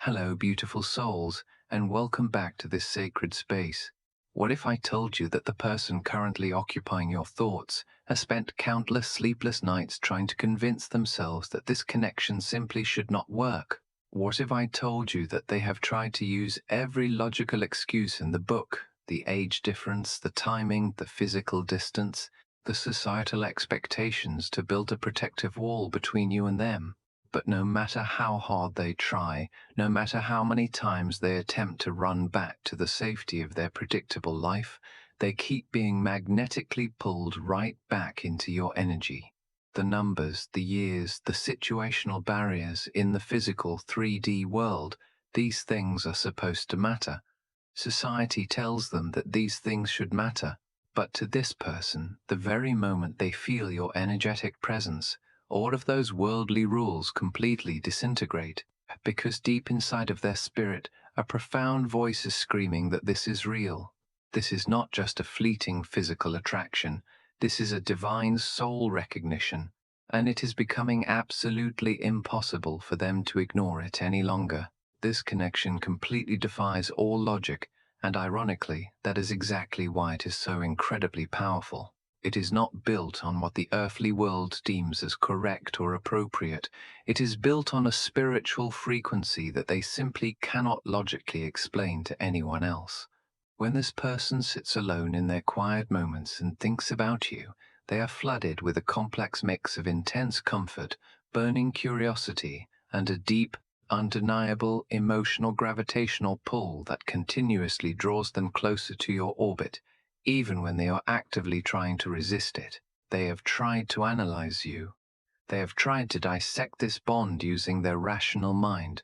Hello, beautiful souls, and welcome back to this sacred space. What if I told you that the person currently occupying your thoughts has spent countless sleepless nights trying to convince themselves that this connection simply should not work? What if I told you that they have tried to use every logical excuse in the book, the age difference, the timing, the physical distance, the societal expectations to build a protective wall between you and them? But no matter how hard they try, no matter how many times they attempt to run back to the safety of their predictable life, they keep being magnetically pulled right back into your energy. The numbers, the years, the situational barriers in the physical 3D world, these things are supposed to matter. Society tells them that these things should matter, but to this person, the very moment they feel your energetic presence, all of those worldly rules completely disintegrate, because deep inside of their spirit, a profound voice is screaming that this is real. This is not just a fleeting physical attraction. This is a divine soul recognition, and it is becoming absolutely impossible for them to ignore it any longer. This connection completely defies all logic, and ironically, that is exactly why it is so incredibly powerful. It is not built on what the earthly world deems as correct or appropriate. It is built on a spiritual frequency that they simply cannot logically explain to anyone else. When this person sits alone in their quiet moments and thinks about you, they are flooded with a complex mix of intense comfort, burning curiosity, and a deep, undeniable emotional gravitational pull that continuously draws them closer to your orbit, even when they are actively trying to resist it. They have tried to analyze you. They have tried to dissect this bond using their rational mind.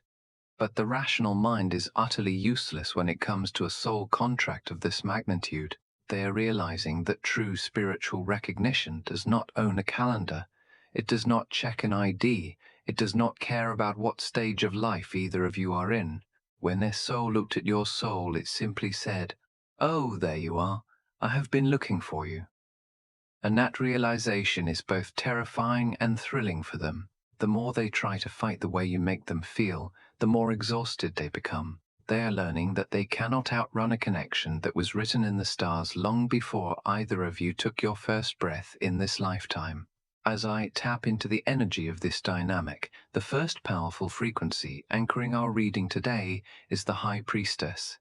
But the rational mind is utterly useless when it comes to a soul contract of this magnitude. They are realizing that true spiritual recognition does not own a calendar. It does not check an ID. It does not care about what stage of life either of you are in. When their soul looked at your soul, it simply said, "Oh, there you are. I have been looking for you." And that realization is both terrifying and thrilling for them. The more they try to fight the way you make them feel, the more exhausted they become. They are learning that they cannot outrun a connection that was written in the stars long before either of you took your first breath in this lifetime. As I tap into the energy of this dynamic, the first powerful frequency anchoring our reading today is the High Priestess.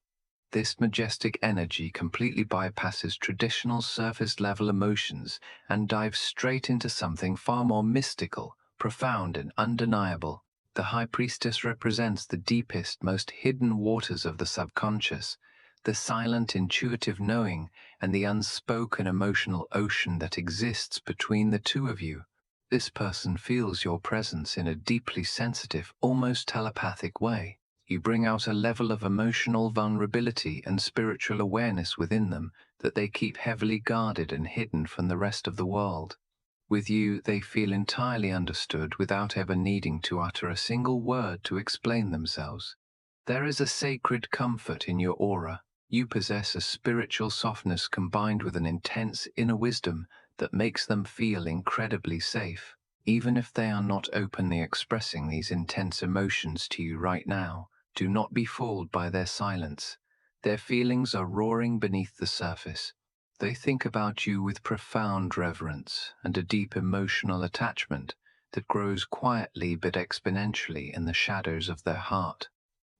This majestic energy completely bypasses traditional surface-level emotions and dives straight into something far more mystical, profound, and undeniable. The High Priestess represents the deepest, most hidden waters of the subconscious, the silent, intuitive knowing, and the unspoken emotional ocean that exists between the two of you. This person feels your presence in a deeply sensitive, almost telepathic way. You bring out a level of emotional vulnerability and spiritual awareness within them that they keep heavily guarded and hidden from the rest of the world. With you, they feel entirely understood without ever needing to utter a single word to explain themselves. There is a sacred comfort in your aura. You possess a spiritual softness combined with an intense inner wisdom that makes them feel incredibly safe, even if they are not openly expressing these intense emotions to you right now. Do not be fooled by their silence. Their feelings are roaring beneath the surface. They think about you with profound reverence and a deep emotional attachment that grows quietly but exponentially in the shadows of their heart.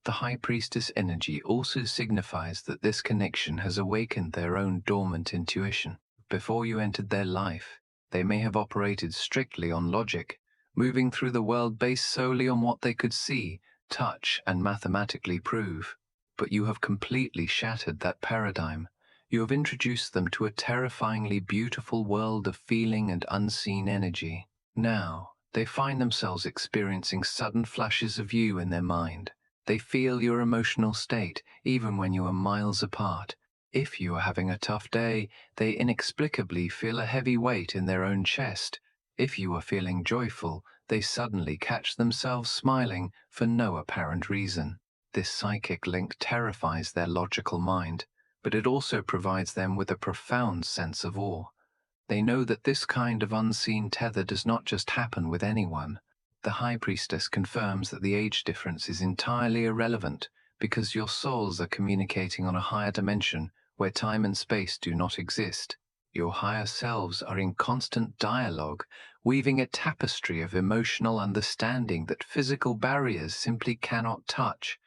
The High Priestess energy also signifies that this connection has awakened their own dormant intuition. Before you entered their life, they may have operated strictly on logic, moving through the world based solely on what they could see, touch, and mathematically prove. But you have completely shattered that paradigm. You have introduced them to a terrifyingly beautiful world of feeling and unseen energy. Now, they find themselves experiencing sudden flashes of you in their mind. They feel your emotional state, even when you are miles apart. If you are having a tough day, they inexplicably feel a heavy weight in their own chest. If you are feeling joyful, they suddenly catch themselves smiling for no apparent reason. This psychic link terrifies their logical mind, but it also provides them with a profound sense of awe. They know that this kind of unseen tether does not just happen with anyone. The High Priestess confirms that the age difference is entirely irrelevant because your souls are communicating on a higher dimension where time and space do not exist. Your higher selves are in constant dialogue, weaving a tapestry of emotional understanding that physical barriers simply cannot touch.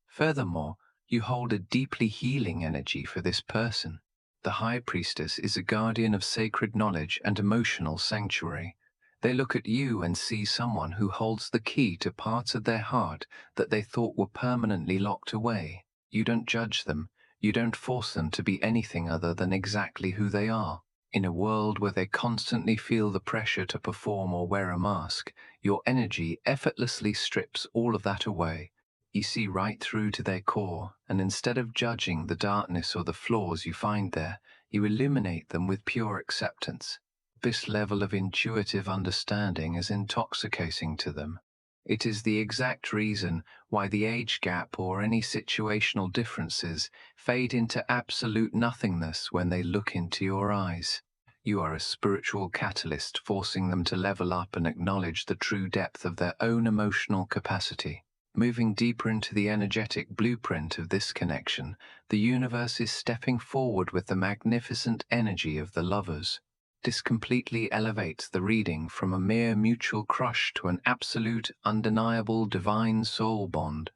Furthermore, you hold a deeply healing energy for this person. The High Priestess is a guardian of sacred knowledge and emotional sanctuary. They look at you and see someone who holds the key to parts of their heart that they thought were permanently locked away. You don't judge them. You don't force them to be anything other than exactly who they are. In a world where they constantly feel the pressure to perform or wear a mask, your energy effortlessly strips all of that away. You see right through to their core, and instead of judging the darkness or the flaws you find there, you illuminate them with pure acceptance. This level of intuitive understanding is intoxicating to them. It is the exact reason why the age gap or any situational differences fade into absolute nothingness when they look into your eyes. You are a spiritual catalyst forcing them to level up and acknowledge the true depth of their own emotional capacity. Moving deeper into the energetic blueprint of this connection, the universe is stepping forward with the magnificent energy of the lovers. This completely elevates the reading from a mere mutual crush to an absolute, undeniable divine soul bond.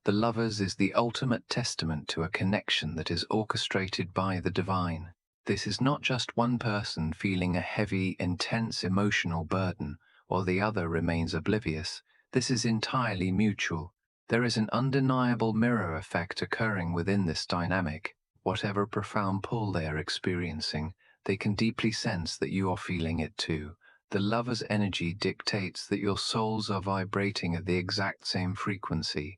The lovers is the ultimate testament to a connection that is orchestrated by the divine. This is not just one person feeling a heavy, intense emotional burden, while the other remains oblivious. This is entirely mutual. There is an undeniable mirror effect occurring within this dynamic. Whatever profound pull they are experiencing, they can deeply sense that you are feeling it too. The lover's energy dictates that your souls are vibrating at the exact same frequency.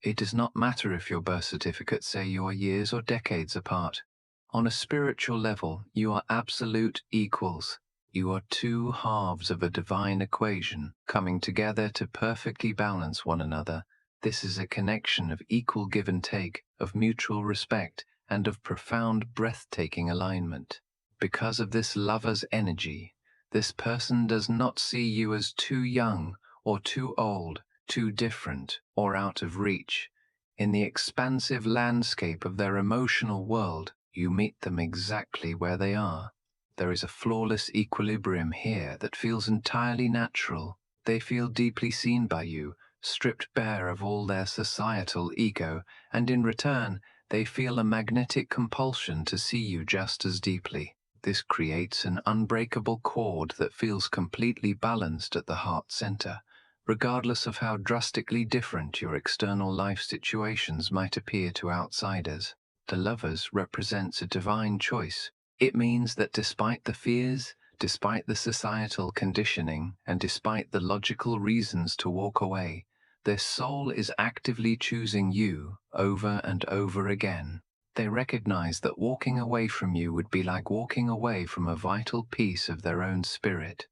It does not matter if your birth certificates say you are years or decades apart. On a spiritual level, you are absolute equals. You are two halves of a divine equation, coming together to perfectly balance one another. This is a connection of equal give and take, of mutual respect, and of profound, breathtaking alignment. Because of this lover's energy, this person does not see you as too young or too old, too different or out of reach. In the expansive landscape of their emotional world, you meet them exactly where they are. There is a flawless equilibrium here that feels entirely natural. They feel deeply seen by you, stripped bare of all their societal ego, and in return, they feel a magnetic compulsion to see you just as deeply. This creates an unbreakable cord that feels completely balanced at the heart center, regardless of how drastically different your external life situations might appear to outsiders. The lovers represents a divine choice. It means that despite the fears, despite the societal conditioning, and despite the logical reasons to walk away, their soul is actively choosing you over and over again. They recognize that walking away from you would be like walking away from a vital piece of their own spirit.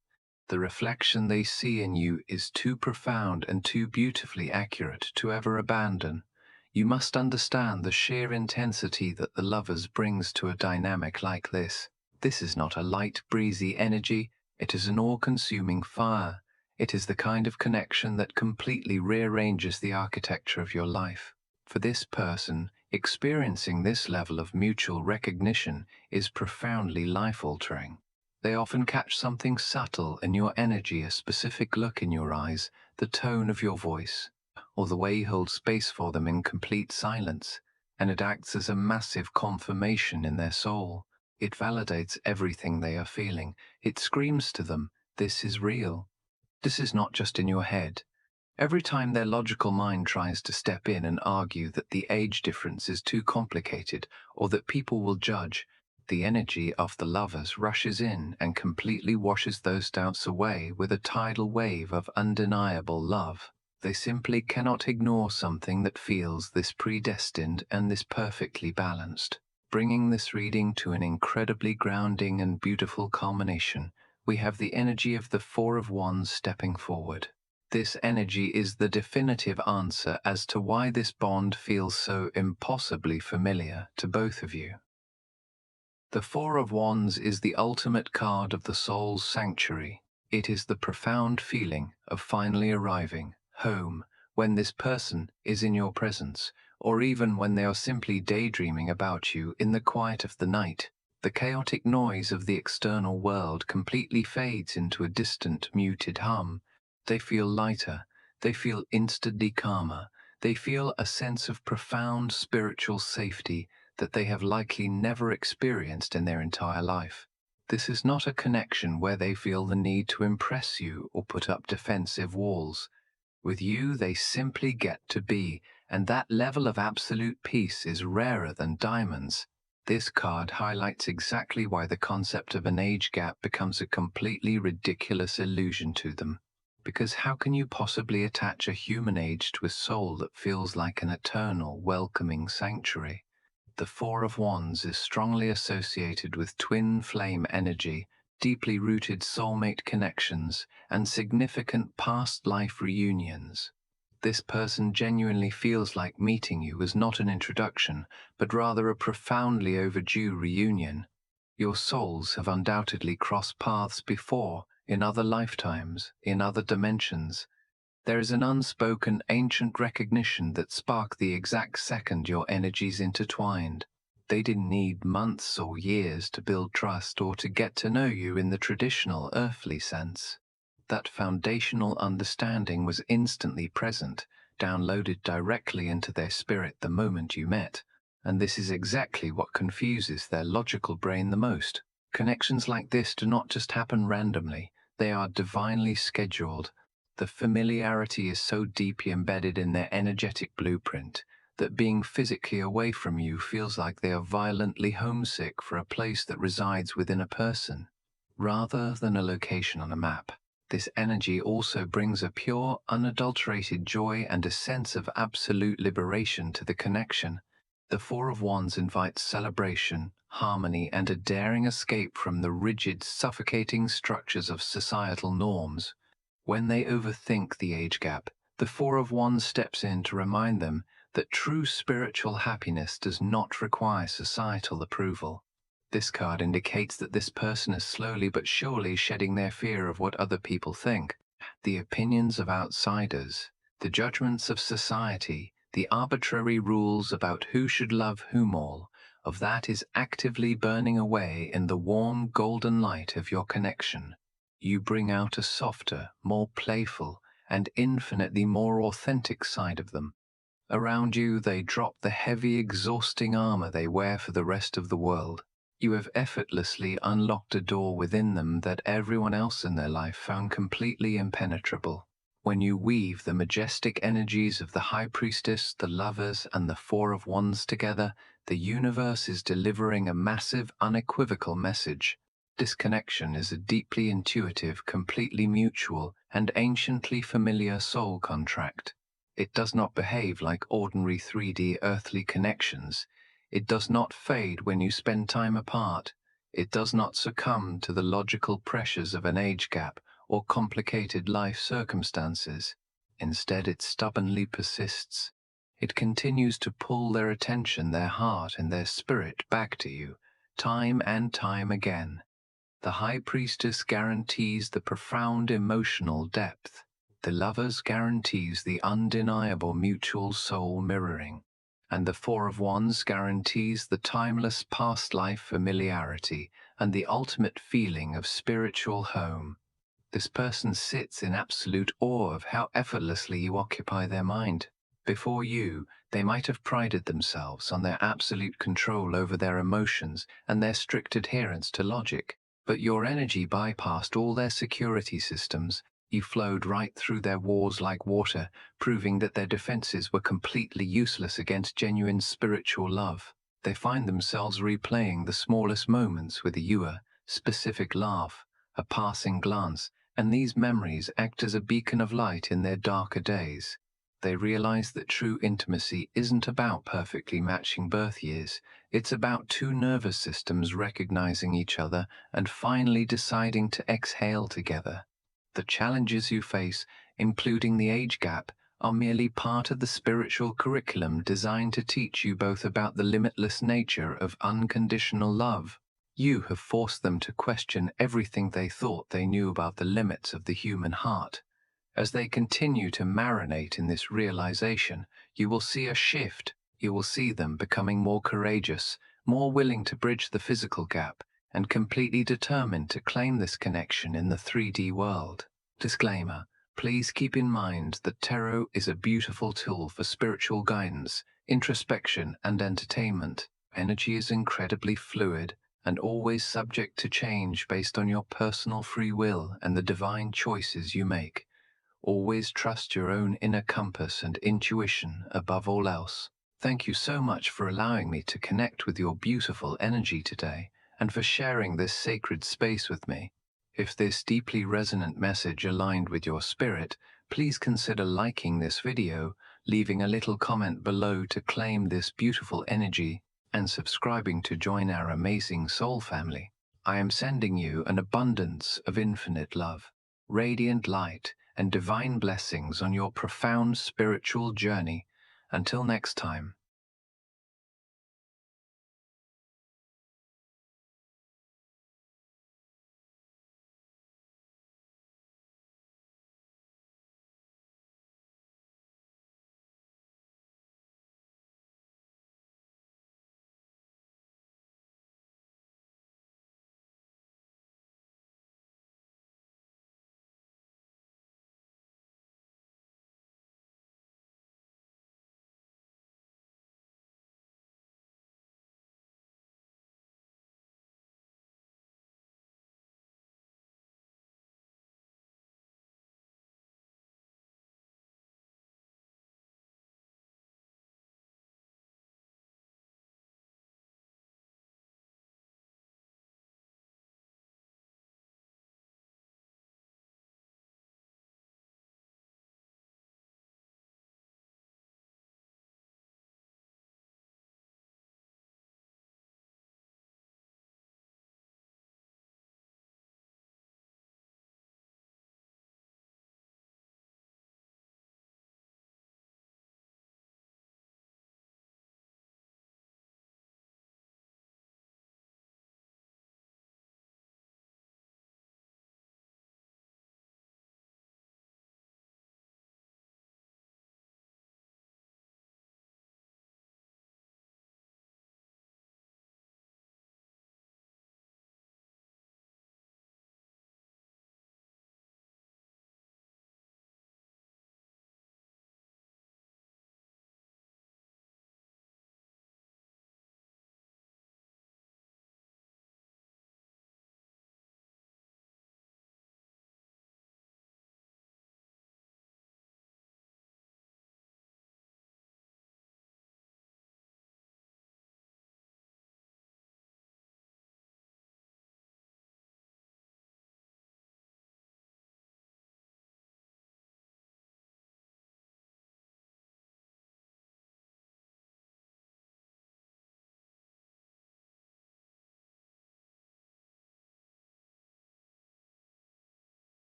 The reflection they see in you is too profound and too beautifully accurate to ever abandon. You must understand the sheer intensity that the lovers brings to a dynamic like this. This is not a light, breezy energy, it is an all-consuming fire. It is the kind of connection that completely rearranges the architecture of your life. For this person, experiencing this level of mutual recognition is profoundly life-altering. They often catch something subtle in your energy, a specific look in your eyes, the tone of your voice, or the way you hold space for them in complete silence, and it acts as a massive confirmation in their soul. It validates everything they are feeling. It screams to them, this is real. This is not just in your head. Every time their logical mind tries to step in and argue that the age difference is too complicated or that people will judge, the energy of the lovers rushes in and completely washes those doubts away with a tidal wave of undeniable love. They simply cannot ignore something that feels this predestined and this perfectly balanced. Bringing this reading to an incredibly grounding and beautiful culmination, we have the energy of the Four of Wands stepping forward. This energy is the definitive answer as to why this bond feels so impossibly familiar to both of you. The Four of Wands is the ultimate card of the soul's sanctuary. It is the profound feeling of finally arriving home when this person is in your presence, or even when they are simply daydreaming about you in the quiet of the night. The chaotic noise of the external world completely fades into a distant, muted hum. They feel lighter, they feel instantly calmer, they feel a sense of profound spiritual safety that they have likely never experienced in their entire life. This is not a connection where they feel the need to impress you or put up defensive walls. With you, they simply get to be, and that level of absolute peace is rarer than diamonds. This card highlights exactly why the concept of an age gap becomes a completely ridiculous illusion to them. Because how can you possibly attach a human age to a soul that feels like an eternal, welcoming sanctuary? The Four of Wands is strongly associated with twin flame energy, deeply rooted soulmate connections, and significant past life reunions. This person genuinely feels like meeting you is not an introduction, but rather a profoundly overdue reunion. Your souls have undoubtedly crossed paths before, in other lifetimes, in other dimensions. There is an unspoken ancient recognition that sparked the exact second your energies intertwined. They didn't need months or years to build trust or to get to know you in the traditional earthly sense. That foundational understanding was instantly present, downloaded directly into their spirit the moment you met. And this is exactly what confuses their logical brain the most. Connections like this do not just happen randomly, they are divinely scheduled. The familiarity is so deeply embedded in their energetic blueprint that being physically away from you feels like they are violently homesick for a place that resides within a person, rather than a location on a map. This energy also brings a pure, unadulterated joy and a sense of absolute liberation to the connection. The Four of Wands invites celebration, harmony, and a daring escape from the rigid, suffocating structures of societal norms. When they overthink the age gap, the Four of Wands steps in to remind them that true spiritual happiness does not require societal approval. This card indicates that this person is slowly but surely shedding their fear of what other people think, the opinions of outsiders, the judgments of society, the arbitrary rules about who should love whom. All of that is actively burning away in the warm golden light of your connection. You bring out a softer, more playful, and infinitely more authentic side of them. Around you, they drop the heavy, exhausting armor they wear for the rest of the world. You have effortlessly unlocked a door within them that everyone else in their life found completely impenetrable. When you weave the majestic energies of the High Priestess, the Lovers, and the Four of Wands together, the universe is delivering a massive, unequivocal message. This connection is a deeply intuitive, completely mutual, and anciently familiar soul contract. It does not behave like ordinary 3D earthly connections. It does not fade when you spend time apart. It does not succumb to the logical pressures of an age gap or complicated life circumstances. Instead, it stubbornly persists. It continues to pull their attention, their heart, and their spirit back to you, time and time again. The High Priestess guarantees the profound emotional depth. The Lovers guarantees the undeniable mutual soul mirroring. And the Four of Wands guarantees the timeless past life familiarity and the ultimate feeling of spiritual home. This person sits in absolute awe of how effortlessly you occupy their mind. Before you, they might have prided themselves on their absolute control over their emotions and their strict adherence to logic. But your energy bypassed all their security systems. You flowed right through their walls like water, proving that their defenses were completely useless against genuine spiritual love. They find themselves replaying the smallest moments with a specific laugh, a passing glance, and these memories act as a beacon of light in their darker days. They realize that true intimacy isn't about perfectly matching birth years. It's about two nervous systems recognizing each other and finally deciding to exhale together. The challenges you face, including the age gap, are merely part of the spiritual curriculum designed to teach you both about the limitless nature of unconditional love. You have forced them to question everything they thought they knew about the limits of the human heart. As they continue to marinate in this realization, you will see a shift. You will see them becoming more courageous, more willing to bridge the physical gap, and completely determined to claim this connection in the 3D world. Disclaimer: please keep in mind that tarot is a beautiful tool for spiritual guidance, introspection, and entertainment. Energy is incredibly fluid and always subject to change based on your personal free will and the divine choices you make. Always trust your own inner compass and intuition above all else. Thank you so much for allowing me to connect with your beautiful energy today, and for sharing this sacred space with me. If this deeply resonant message aligned with your spirit, please consider liking this video, leaving a little comment below to claim this beautiful energy, and subscribing to join our amazing soul family. I am sending you an abundance of infinite love, radiant light, and divine blessings on your profound spiritual journey. Until next time.